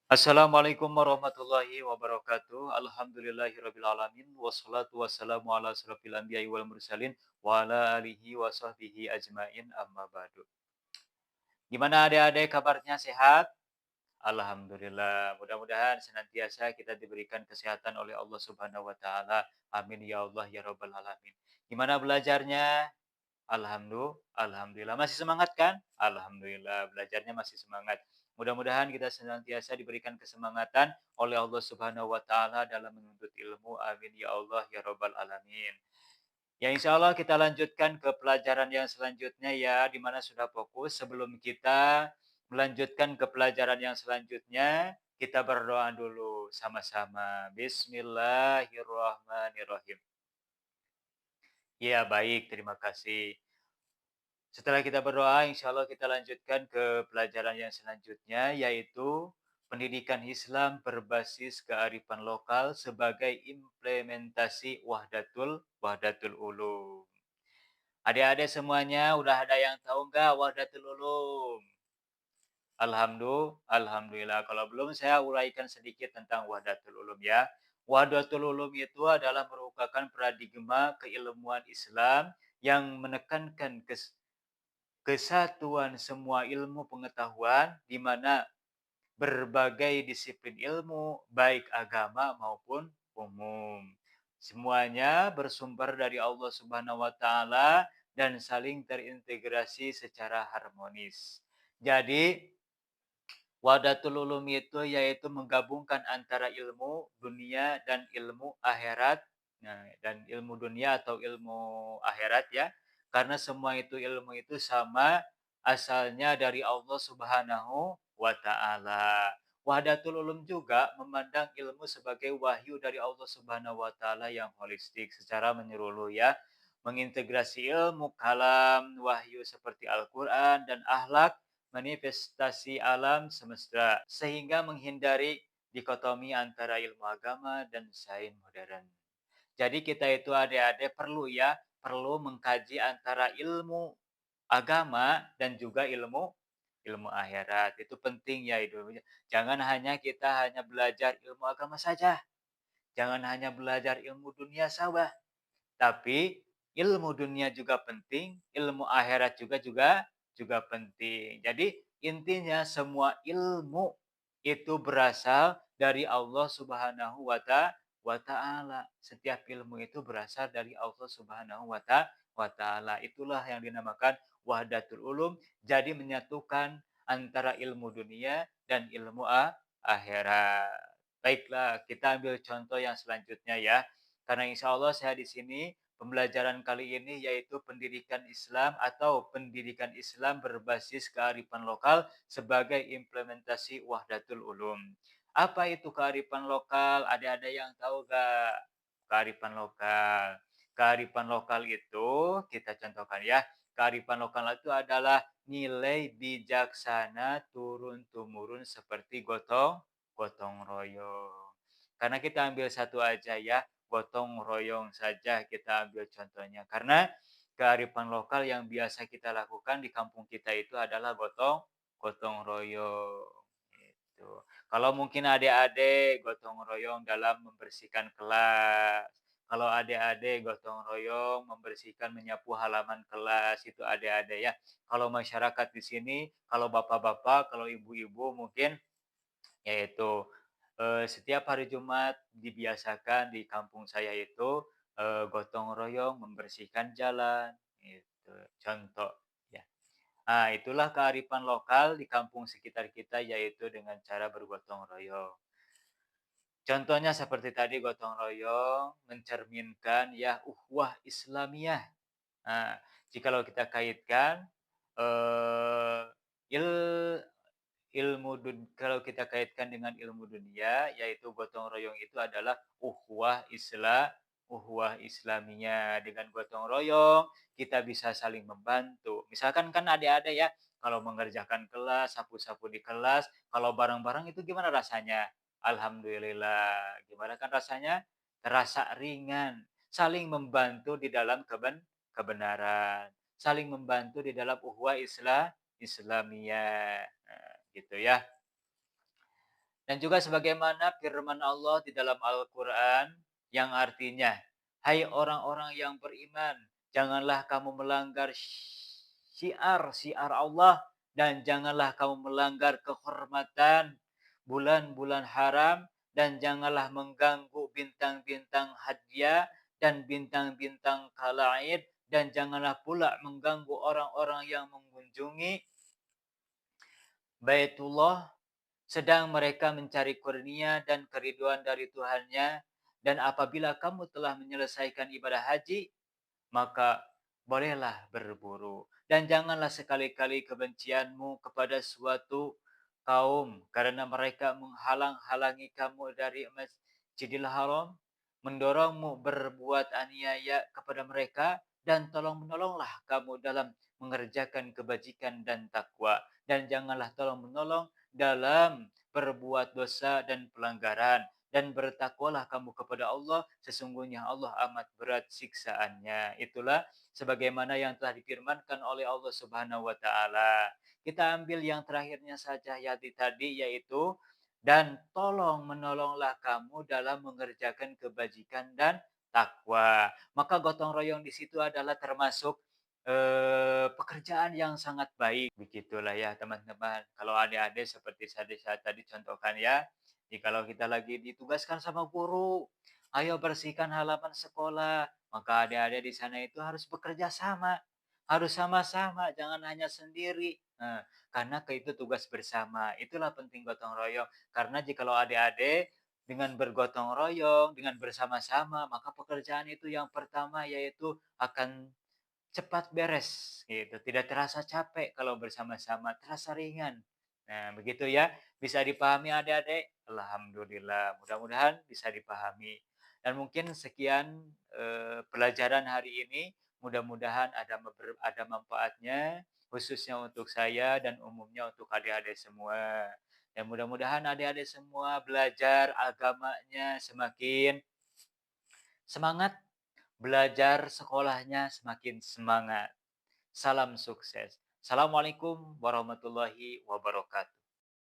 Assalamualaikum warahmatullahi wabarakatuh. Alhamdulillahirabbil alamin wassalatu wassalamu ala asrofil anbiya'i wal mursalin wa ala alihi wa sahbihi ajmain amma ba'du. Gimana adik-adik kabarnya sehat? Alhamdulillah. Mudah-mudahan senantiasa kita diberikan kesehatan oleh Allah Subhanahu wa taala. Amin ya Allah ya rabbal alamin. Gimana belajarnya? Alhamdulillah. Masih semangat kan? Alhamdulillah, belajarnya masih semangat. Mudah-mudahan kita senantiasa diberikan kesemangatan oleh Allah Subhanahu wa taala dalam menuntut ilmu. Amin ya Allah ya rabbal alamin. Ya insya Allah kita lanjutkan ke pelajaran yang selanjutnya ya, di mana sudah fokus. Sebelum kita melanjutkan ke pelajaran yang selanjutnya, kita berdoa dulu sama-sama. Bismillahirrahmanirrahim. Ya baik, terima kasih. Setelah kita berdoa, insya Allah kita lanjutkan ke pelajaran yang selanjutnya, yaitu pendidikan Islam berbasis kearifan lokal sebagai implementasi Wahdatul Ulum. Adik-adik semuanya udah ada yang tahu nggak Wahdatul Ulum? Alhamdulillah. Kalau belum saya uraikan sedikit tentang Wahdatul Ulum ya. Wahdatul Ulum itu adalah merupakan paradigma keilmuan Islam yang menekankan kesatuan semua ilmu pengetahuan di mana berbagai disiplin ilmu, baik agama maupun umum. Semuanya bersumber dari Allah Subhanahu wa taala dan saling terintegrasi secara harmonis. Jadi, Wahdatul Ulum itu yaitu menggabungkan antara ilmu dunia dan ilmu akhirat. Nah, dan ilmu dunia atau ilmu akhirat ya. Karena semua itu ilmu itu sama asalnya dari Allah Subhanahu wa taala. Wahdatul Ulum juga memandang ilmu sebagai wahyu dari Allah Subhanahu wa taala yang holistik secara menyeluruh ya. Mengintegrasi ilmu kalam, wahyu seperti Al-Qur'an dan akhlak manifestasi alam semesta, sehingga menghindari dikotomi antara ilmu agama dan sains modern. Jadi kita itu adik-adik perlu mengkaji antara ilmu agama dan juga ilmu ilmu akhirat. Itu penting ya itu. Jangan hanya kita hanya belajar ilmu agama saja. Jangan hanya belajar ilmu dunia saja. Tapi ilmu dunia juga penting, ilmu akhirat juga penting. Jadi intinya semua ilmu itu berasal dari Allah Subhanahu wa taala. Setiap ilmu itu berasal dari Allah Subhanahu wa taala. Itulah yang dinamakan Wahdatul Ulum. Jadi menyatukan antara ilmu dunia dan ilmu akhirat. Baiklah, kita ambil contoh yang selanjutnya ya. Karena insya Allah saya di sini pembelajaran kali ini yaitu pendidikan Islam atau pendidikan Islam berbasis kearifan lokal sebagai implementasi Wahdatul Ulum. Apa itu kearifan lokal? Ada yang tahu gak? Kearifan lokal. Kearifan lokal itu kita contohkan ya. Kearifan lokal itu adalah nilai bijaksana turun-temurun seperti gotong royong. Karena kita ambil satu aja ya, gotong royong saja kita ambil contohnya. Karena kearifan lokal yang biasa kita lakukan di kampung kita itu adalah gotong gotong royong. Gitu. Kalau mungkin adik-adik gotong royong dalam membersihkan kelas. Kalau adik-adik gotong royong membersihkan menyapu halaman kelas itu adik-adik ya. Kalau masyarakat di sini, kalau bapak-bapak, kalau ibu-ibu mungkin yaitu, setiap hari Jumat dibiasakan di kampung saya itu, gotong royong membersihkan jalan, itu contoh, ya. Nah, itulah kearifan lokal di kampung sekitar kita, yaitu dengan cara bergotong royong. Contohnya seperti tadi gotong royong mencerminkan ya ukhuwah Islamiyah. Nah, jikalau kita kaitkan, eee, il kalau kita kaitkan dengan ilmu dunia, yaitu gotong royong itu adalah ukhuwah Islamiyah. Dengan gotong royong, kita bisa saling membantu. Misalkan kan adik-adik ya, kalau mengerjakan kelas, sapu-sapu di kelas, kalau bareng-bareng itu gimana rasanya? Alhamdulillah. Gimana kan rasanya? Terasa ringan. Saling membantu di dalam kebenaran. Saling membantu di dalam ukhuwah Islamiyah. Nah, gitu ya. Dan juga sebagaimana firman Allah di dalam Al-Quran yang artinya, "Hai orang-orang yang beriman, janganlah kamu melanggar syiar-syiar Allah dan janganlah kamu melanggar kehormatan bulan-bulan haram dan janganlah mengganggu bintang-bintang hadiah dan bintang-bintang kalaid dan janganlah pula mengganggu orang-orang yang mengunjungi Baitullah sedang mereka mencari kurnia dan keriduan dari Tuhannya, dan apabila kamu telah menyelesaikan ibadah haji, maka bolehlah berburu. Dan janganlah sekali-kali kebencianmu kepada suatu kaum, karena mereka menghalang-halangi kamu dari Masjidil Haram, mendorongmu berbuat aniaya kepada mereka, dan tolong-menolonglah kamu dalam mengerjakan kebajikan dan takwa. Dan janganlah tolong-menolong dalam berbuat dosa dan pelanggaran. Dan bertakwalah kamu kepada Allah, sesungguhnya Allah amat berat siksaannya. Itulah sebagaimana yang telah difirmankan oleh Allah Subhanahu wa taala. Kita ambil yang terakhirnya saja tadi yaitu dan tolong menolonglah kamu dalam mengerjakan kebajikan dan takwa. Maka gotong royong di situ adalah termasuk pekerjaan yang sangat baik. Begitulah ya teman-teman. Kalau adik-adik seperti saya tadi contohkan ya, jikalau kita lagi ditugaskan sama guru, ayo bersihkan halaman sekolah, maka adik-adik di sana itu harus bekerja sama, harus sama-sama, jangan hanya sendiri. Karena itu tugas bersama. Itulah penting gotong royong. Karena jikalau adik-adik dengan bergotong royong, dengan bersama-sama, maka pekerjaan itu yang pertama yaitu akan cepat beres gitu, tidak terasa capek kalau bersama-sama, terasa ringan. Nah, begitu ya. Bisa dipahami adik-adik? Alhamdulillah, mudah-mudahan bisa dipahami. Dan mungkin sekian, pelajaran hari ini, mudah-mudahan ada manfaatnya, khususnya untuk saya dan umumnya untuk adik-adik semua. Dan mudah-mudahan adik-adik semua belajar agamanya semakin semangat, belajar sekolahnya semakin semangat. Salam sukses. Assalamualaikum warahmatullahi wabarakatuh.